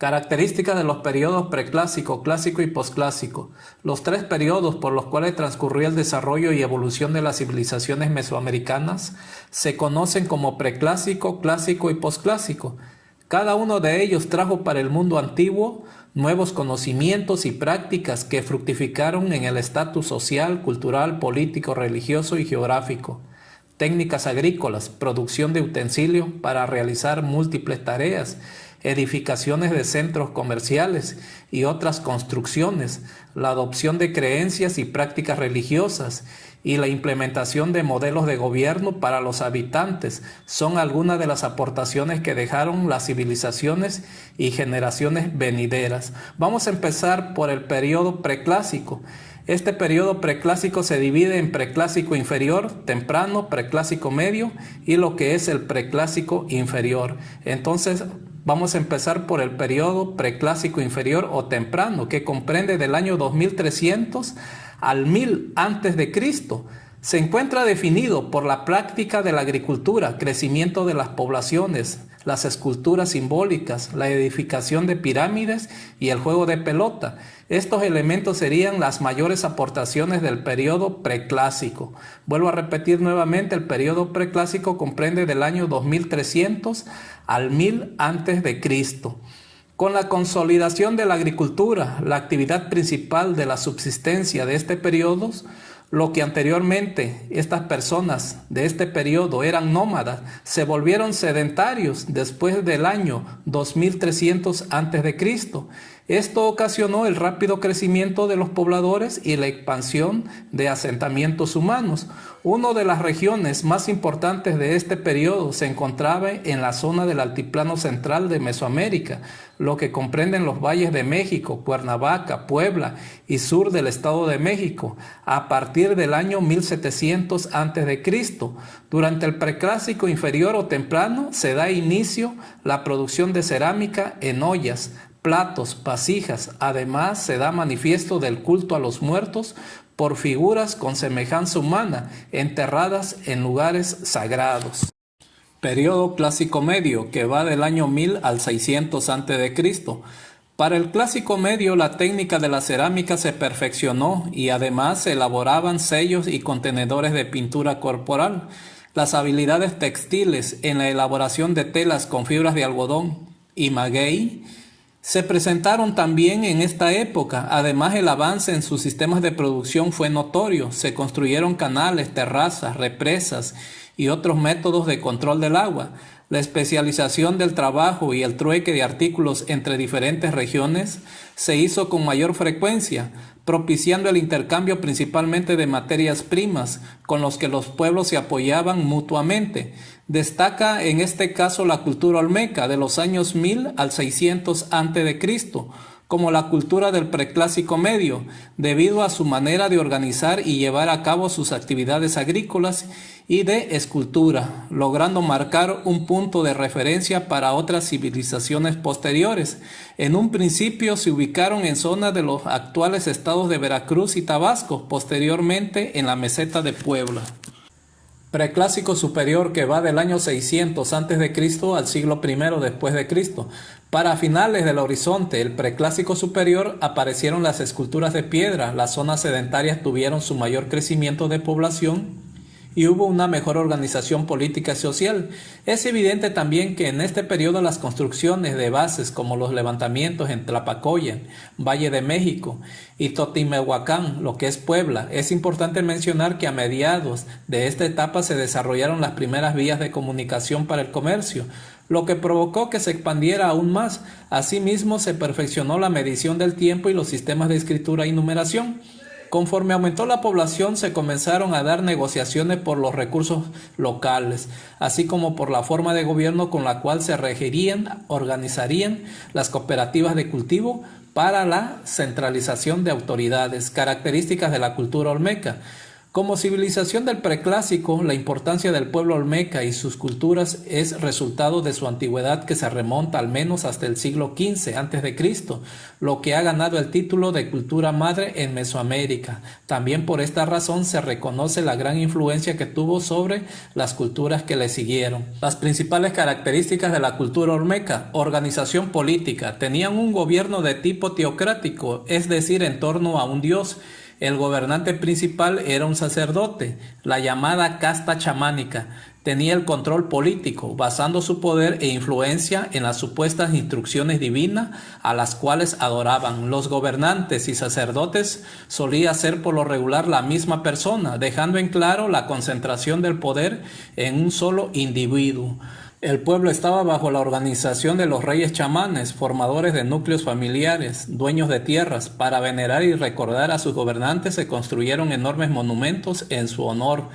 Características de los periodos preclásico, clásico y posclásico. Los tres periodos por los cuales transcurrió el desarrollo y evolución de las civilizaciones mesoamericanas se conocen como preclásico, clásico y posclásico. Cada uno de ellos trajo para el mundo antiguo nuevos conocimientos y prácticas que fructificaron en el estatus social, cultural, político, religioso y geográfico. Técnicas agrícolas, producción de utensilios para realizar múltiples tareas, edificaciones de centros comerciales y otras construcciones, la adopción de creencias y prácticas religiosas y la implementación de modelos de gobierno para los habitantes son algunas de las aportaciones que dejaron las civilizaciones y generaciones venideras. Vamos a empezar por el periodo preclásico. Este periodo preclásico se divide en preclásico inferior, temprano, preclásico medio y lo que es el preclásico inferior. Entonces, vamos a empezar por el periodo preclásico inferior o temprano, que comprende del año 2300 al 1000 antes de Cristo. Se encuentra definido por la práctica de la agricultura, crecimiento de las poblaciones, las esculturas simbólicas, la edificación de pirámides y el juego de pelota. Estos elementos serían las mayores aportaciones del periodo preclásico. Vuelvo a repetir nuevamente, el periodo preclásico comprende del año 2300 al 1000 antes de Cristo. Con la consolidación de la agricultura, la actividad principal de la subsistencia de este periodo, lo que anteriormente estas personas de este periodo eran nómadas, se volvieron sedentarios después del año 2300 a.C. Esto ocasionó el rápido crecimiento de los pobladores y la expansión de asentamientos humanos. Una de las regiones más importantes de este periodo se encontraba en la zona del altiplano central de Mesoamérica, lo que comprenden los valles de México, Cuernavaca, Puebla y sur del Estado de México, a partir del año 1700 a.C. Durante el preclásico inferior o temprano se da inicio la producción de cerámica en ollas, platos, vasijas. Además, se da manifiesto del culto a los muertos por figuras con semejanza humana, enterradas en lugares sagrados. Periodo clásico medio, que va del año 1000 al 600 a.C. Para el clásico medio, la técnica de la cerámica se perfeccionó y además se elaboraban sellos y contenedores de pintura corporal. Las habilidades textiles en la elaboración de telas con fibras de algodón y maguey se presentaron también en esta época. Además, el avance en sus sistemas de producción fue notorio. Se construyeron canales, terrazas, represas y otros métodos de control del agua. La especialización del trabajo y el trueque de artículos entre diferentes regiones se hizo con mayor frecuencia, propiciando el intercambio principalmente de materias primas, con los que los pueblos se apoyaban mutuamente. Destaca en este caso la cultura olmeca de los años 1000 al 600 a.C., como la cultura del preclásico medio, debido a su manera de organizar y llevar a cabo sus actividades agrícolas y de escultura, logrando marcar un punto de referencia para otras civilizaciones posteriores. En un principio se ubicaron en zonas de los actuales estados de Veracruz y Tabasco, posteriormente en la meseta de Puebla. Preclásico superior, que va del año 600 a.C. al siglo I después de Cristo. Para finales del horizonte, el preclásico superior, aparecieron las esculturas de piedra, las zonas sedentarias tuvieron su mayor crecimiento de población y hubo una mejor organización política y social. Es evidente también que en este periodo las construcciones de bases como los levantamientos en Tlapacoyan, Valle de México y Totimehuacán, lo que es Puebla. Es importante mencionar que a mediados de esta etapa se desarrollaron las primeras vías de comunicación para el comercio, lo que provocó que se expandiera aún más. Asimismo, se perfeccionó la medición del tiempo y los sistemas de escritura y numeración. Conforme aumentó la población, se comenzaron a dar negociaciones por los recursos locales, así como por la forma de gobierno con la cual se regirían, organizarían las cooperativas de cultivo para la centralización de autoridades. Características de la cultura olmeca. Como civilización del preclásico, la importancia del pueblo olmeca y sus culturas es resultado de su antigüedad que se remonta al menos hasta el siglo XV a.C., lo que ha ganado el título de cultura madre en Mesoamérica. También por esta razón se reconoce la gran influencia que tuvo sobre las culturas que le siguieron. Las principales características de la cultura olmeca: organización política. Tenían un gobierno de tipo teocrático, es decir, en torno a un dios. El gobernante principal era un sacerdote, la llamada casta chamánica. Tenía el control político, basando su poder e influencia en las supuestas instrucciones divinas a las cuales adoraban. Los gobernantes y sacerdotes solía ser por lo regular la misma persona, dejando en claro la concentración del poder en un solo individuo. El pueblo estaba bajo la organización de los reyes chamanes, formadores de núcleos familiares, dueños de tierras. Para venerar y recordar a sus gobernantes se construyeron enormes monumentos en su honor,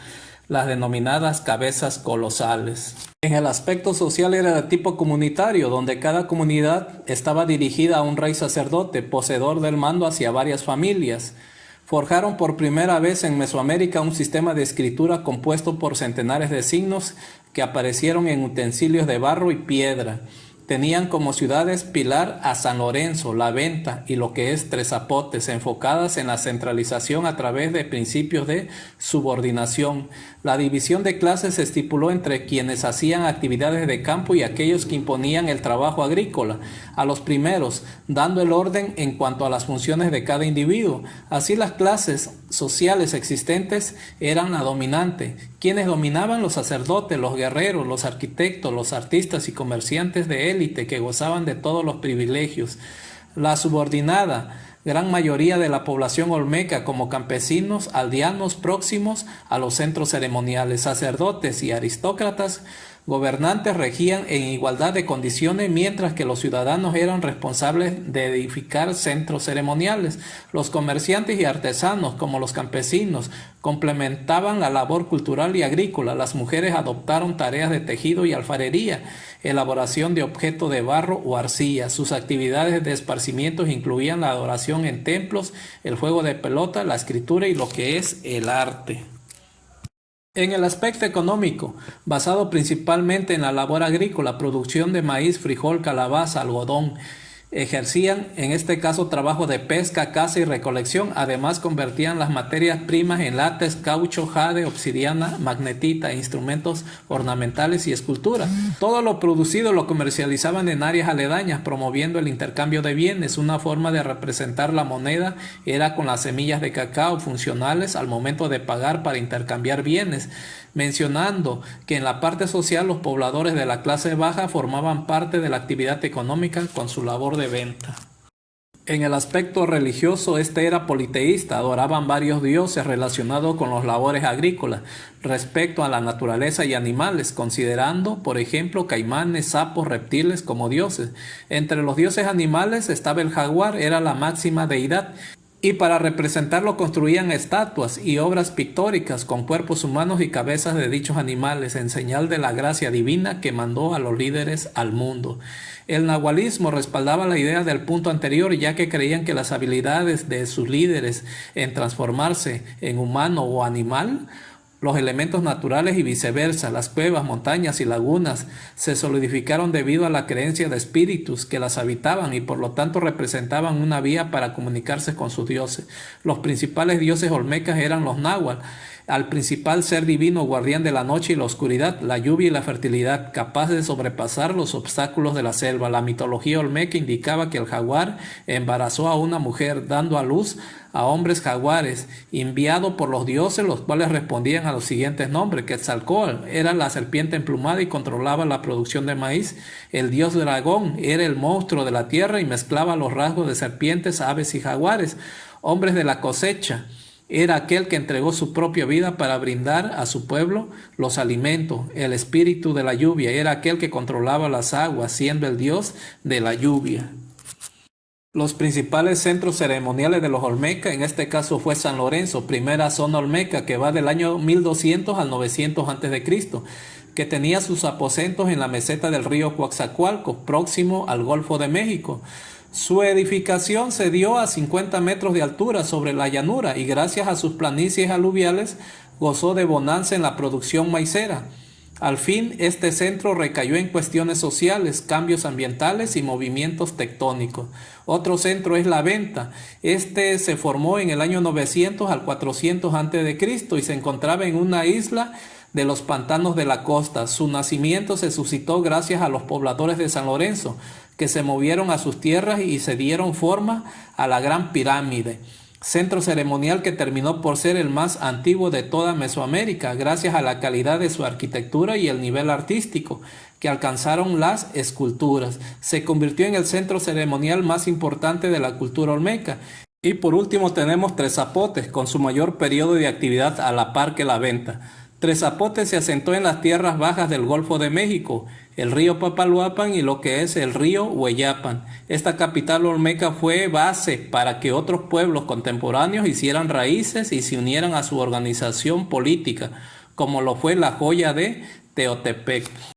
las denominadas cabezas colosales. En el aspecto social era de tipo comunitario, donde cada comunidad estaba dirigida a un rey sacerdote, poseedor del mando hacia varias familias. Forjaron por primera vez en Mesoamérica un sistema de escritura compuesto por centenares de signos que aparecieron en utensilios de barro y piedra. Tenían como ciudades Pilar a San Lorenzo, La Venta y lo que es Tres Zapotes, enfocadas en la centralización a través de principios de subordinación. La división de clases se estipuló entre quienes hacían actividades de campo y aquellos que imponían el trabajo agrícola, a los primeros, dando el orden en cuanto a las funciones de cada individuo. Así las clases sociales existentes eran la dominante. Quienes dominaban: los sacerdotes, los guerreros, los arquitectos, los artistas y comerciantes de élite que gozaban de todos los privilegios. La subordinada: gran mayoría de la población olmeca, como campesinos, aldeanos próximos a los centros ceremoniales. Sacerdotes y aristócratas gobernantes regían en igualdad de condiciones, mientras que los ciudadanos eran responsables de edificar centros ceremoniales. Los comerciantes y artesanos, como los campesinos, complementaban la labor cultural y agrícola. Las mujeres adoptaron tareas de tejido y alfarería, elaboración de objetos de barro o arcilla. Sus actividades de esparcimiento incluían la adoración en templos, el juego de pelota, la escritura y lo que es el arte. En el aspecto económico, basado principalmente en la labor agrícola, producción de maíz, frijol, calabaza, algodón, ejercían en este caso trabajo de pesca, caza y recolección. Además convertían las materias primas en látex, caucho, jade, obsidiana, magnetita, instrumentos ornamentales y escultura. Todo lo producido lo comercializaban en áreas aledañas, promoviendo el intercambio de bienes. Una forma de representar la moneda era con las semillas de cacao, funcionales al momento de pagar para intercambiar bienes, mencionando que en la parte social los pobladores de la clase baja formaban parte de la actividad económica con su labor de venta. En el aspecto religioso, este era politeísta, adoraban varios dioses relacionados con las labores agrícolas respecto a la naturaleza y animales, considerando, por ejemplo, caimanes, sapos, reptiles como dioses. Entre los dioses animales estaba el jaguar, era la máxima deidad, y para representarlo construían estatuas y obras pictóricas con cuerpos humanos y cabezas de dichos animales en señal de la gracia divina que mandó a los líderes al mundo. El nahualismo respaldaba la idea del punto anterior, ya que creían que las habilidades de sus líderes en transformarse en humano o animal, los elementos naturales y viceversa, las cuevas, montañas y lagunas se solidificaron debido a la creencia de espíritus que las habitaban y por lo tanto representaban una vía para comunicarse con sus dioses. Los principales dioses olmecas eran los náhuatl, al principal ser divino guardián de la noche y la oscuridad, la lluvia y la fertilidad, capaz de sobrepasar los obstáculos de la selva. La mitología olmeca indicaba que el jaguar embarazó a una mujer, dando a luz a hombres jaguares, enviado por los dioses, los cuales respondían a los siguientes nombres. Quetzalcóatl era la serpiente emplumada y controlaba la producción de maíz. El dios dragón era el monstruo de la tierra y mezclaba los rasgos de serpientes, aves y jaguares. Hombres de la cosecha era aquel que entregó su propia vida para brindar a su pueblo los alimentos. El espíritu de la lluvia era aquel que controlaba las aguas, siendo el dios de la lluvia. Los principales centros ceremoniales de los olmecas, en este caso fue San Lorenzo, primera zona olmeca que va del año 1200 al 900 a.C., que tenía sus aposentos en la meseta del río Coatzacoalcos, próximo al Golfo de México. Su edificación se dio a 50 metros de altura sobre la llanura y gracias a sus planicies aluviales gozó de bonanza en la producción maicera. Al fin, este centro recayó en cuestiones sociales, cambios ambientales y movimientos tectónicos. Otro centro es La Venta. Este se formó en el año 900 al 400 a.C. y se encontraba en una isla de los pantanos de la costa. Su nacimiento se suscitó gracias a los pobladores de San Lorenzo, que se movieron a sus tierras y se dieron forma a la Gran Pirámide, centro ceremonial que terminó por ser el más antiguo de toda Mesoamérica, gracias a la calidad de su arquitectura y el nivel artístico que alcanzaron las esculturas. Se convirtió en el centro ceremonial más importante de la cultura olmeca. Y por último tenemos Tres Zapotes, con su mayor periodo de actividad a la par que La Venta. Tres Zapotes se asentó en las tierras bajas del Golfo de México, el río Papaloapan y lo que es el río Hueyapan. Esta capital olmeca fue base para que otros pueblos contemporáneos hicieran raíces y se unieran a su organización política, como lo fue la joya de Teotepec.